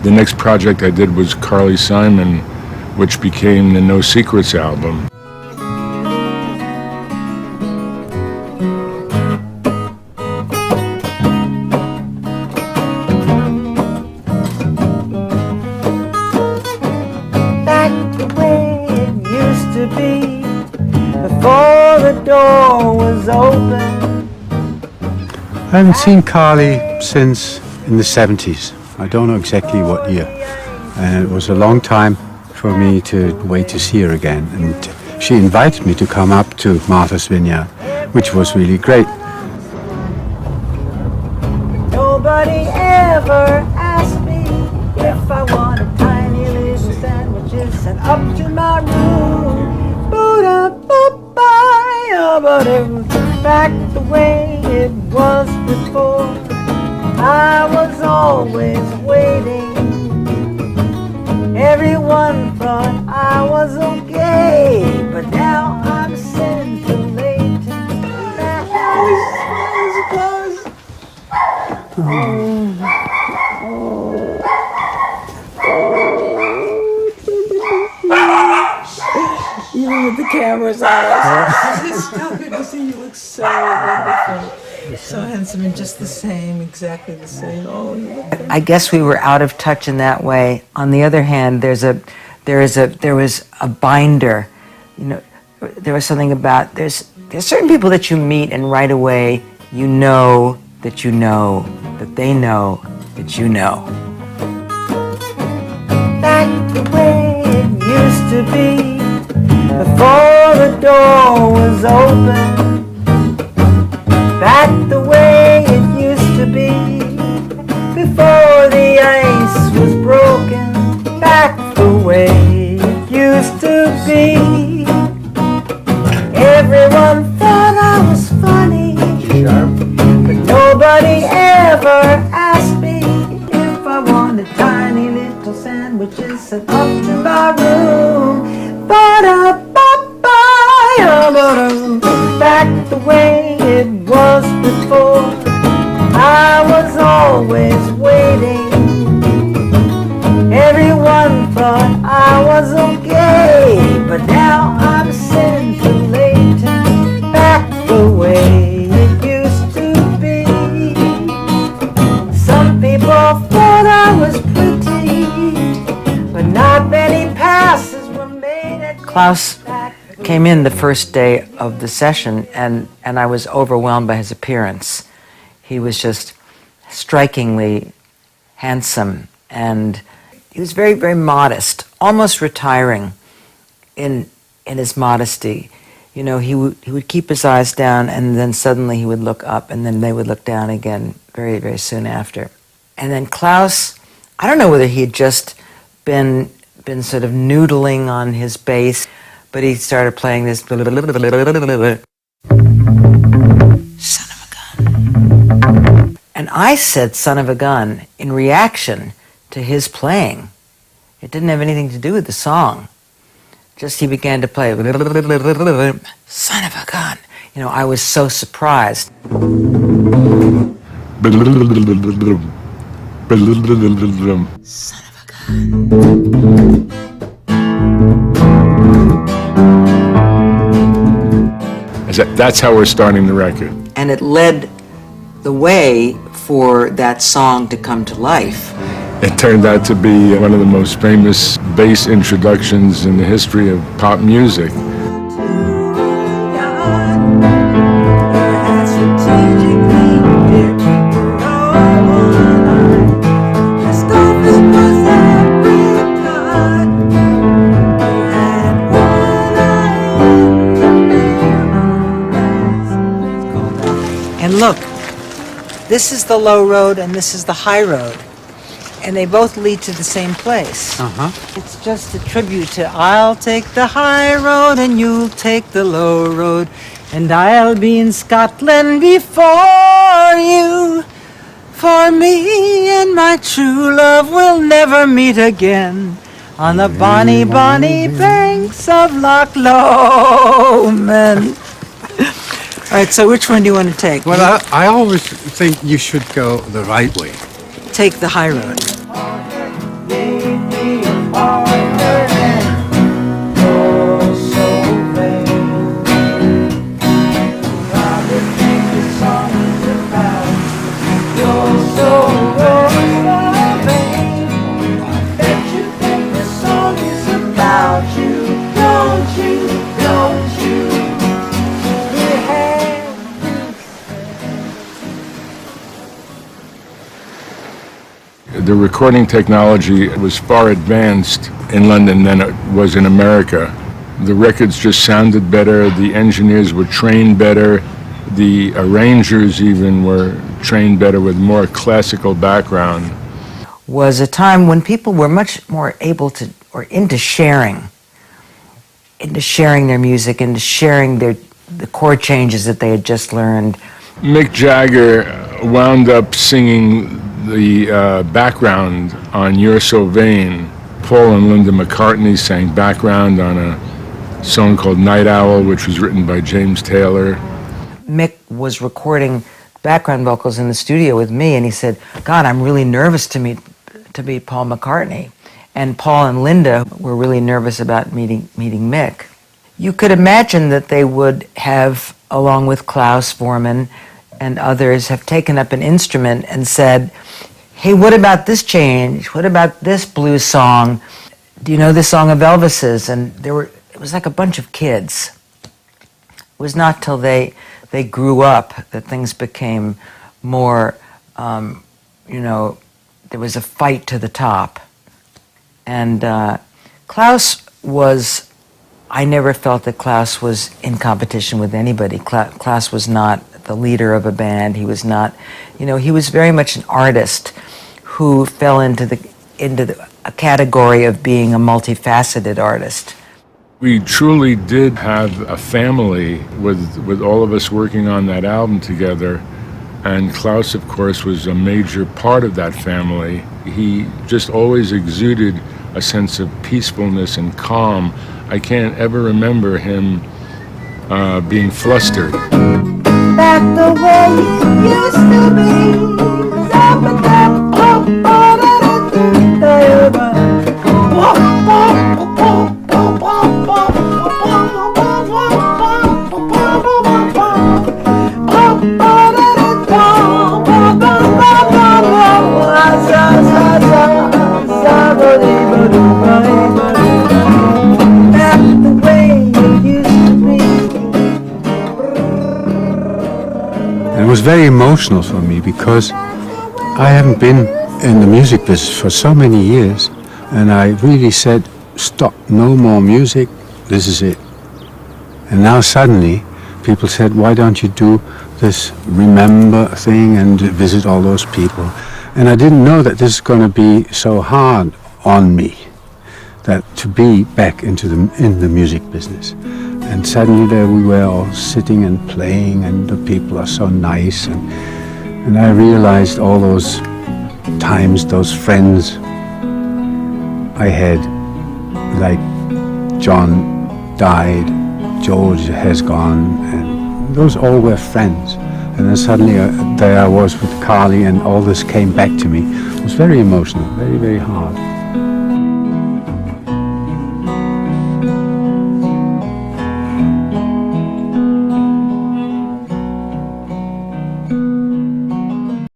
The next project I did was Carly Simon, which became the No Secrets album. Back the way it used to be, before the door was open. I haven't seen Carly since in the 70s. I don't know exactly what year. And it was a long time for me to wait to see her again. And she invited me to come up to Martha's Vineyard, which was really great. Nobody ever asked me if I wanted tiny little sandwiches sent up to my room. But everything back the way it was before. I was always waiting. Everyone thought I was okay, but now I'm scintillating. Even with the cameras on. It's so good to see you. Look so wonderful. So handsome and just the same, exactly the same. Oh, I guess we were out of touch in that way. On the other hand, there was a binder. You know, there was something about there's certain people that you meet and right away you know that they know that you know. Back the way it used to be, before the door was open. Back the way it used to be, before the ice was broken. Back the way it used to be. Everyone thought I was funny, but nobody ever asked me if I wanted tiny little sandwiches sent up to my room. Back the way it was before. I was always waiting. Everyone thought I was okay, but now I'm scintillating. Back the way it used to be. Some people thought I was pretty, but not many passes were made at Klaus came in the first day of the session, and I was overwhelmed by his appearance. He was just strikingly handsome, and he was very, very modest, almost retiring in his modesty. You know, he would keep his eyes down, and then suddenly he would look up, and then they would look down again very, very soon after. And then Klaus, I don't know whether he had just been sort of noodling on his bass, but he started playing this son of a gun. And I said son of a gun in reaction to his playing. It didn't have anything to do with the song. Just he began to play son of a gun. You know, I was so surprised. Son of a gun. That's how we're starting the record. And it led the way for that song to come to life. It turned out to be one of the most famous bass introductions in the history of pop music. And look, this is the low road and this is the high road. And they both lead to the same place. It's just a tribute to I'll take the high road and you'll take the low road, and I'll be in Scotland before you. For me and my true love will never meet again on the bonny, bonny banks of Loch Lomond. All right, so which one do you want to take? Well, I always think you should go the right way. Take the high road. The recording technology was far advanced in London than it was in America. The records just sounded better, the engineers were trained better, the arrangers even were trained better with more classical background. Was a time when people were much more able to, or into sharing their music, into sharing the chord changes that they had just learned. Mick Jagger wound up singing the background on You're So Vain. Paul and Linda McCartney sang background on a song called Night Owl, which was written by James Taylor. Mick was recording background vocals in the studio with me, and he said, God, I'm really nervous to meet Paul McCartney. And Paul and Linda were really nervous about meeting Mick. You could imagine that they would have, along with Klaus Voormann and others, have taken up an instrument and said, hey, what about this change? What about this blues song? Do you know this song of Elvis's? And it was like a bunch of kids. It was not till they grew up that things became more, there was a fight to the top. And Klaus was, I never felt that Klaus was in competition with anybody. Klaus was not the leader of a band. He was not, he was very much an artist who fell into a category of being a multifaceted artist. We truly did have a family with all of us working on that album together. And Klaus, of course, was a major part of that family. He just always exuded a sense of peacefulness and calm. I can't ever remember him being flustered. Back the way it used to be. It was very emotional for me because I haven't been in the music business for so many years, and I really said, stop, no more music, this is it. And now suddenly people said, why don't you do this remember thing and visit all those people? And I didn't know that this is going to be so hard on me, that to be back in the music business. And suddenly there we were all sitting and playing, and the people are so nice. And I realized all those times, those friends I had, like John died, George has gone, and those all were friends. And then suddenly there I was with Carly, and all this came back to me. It was very emotional, very, very hard.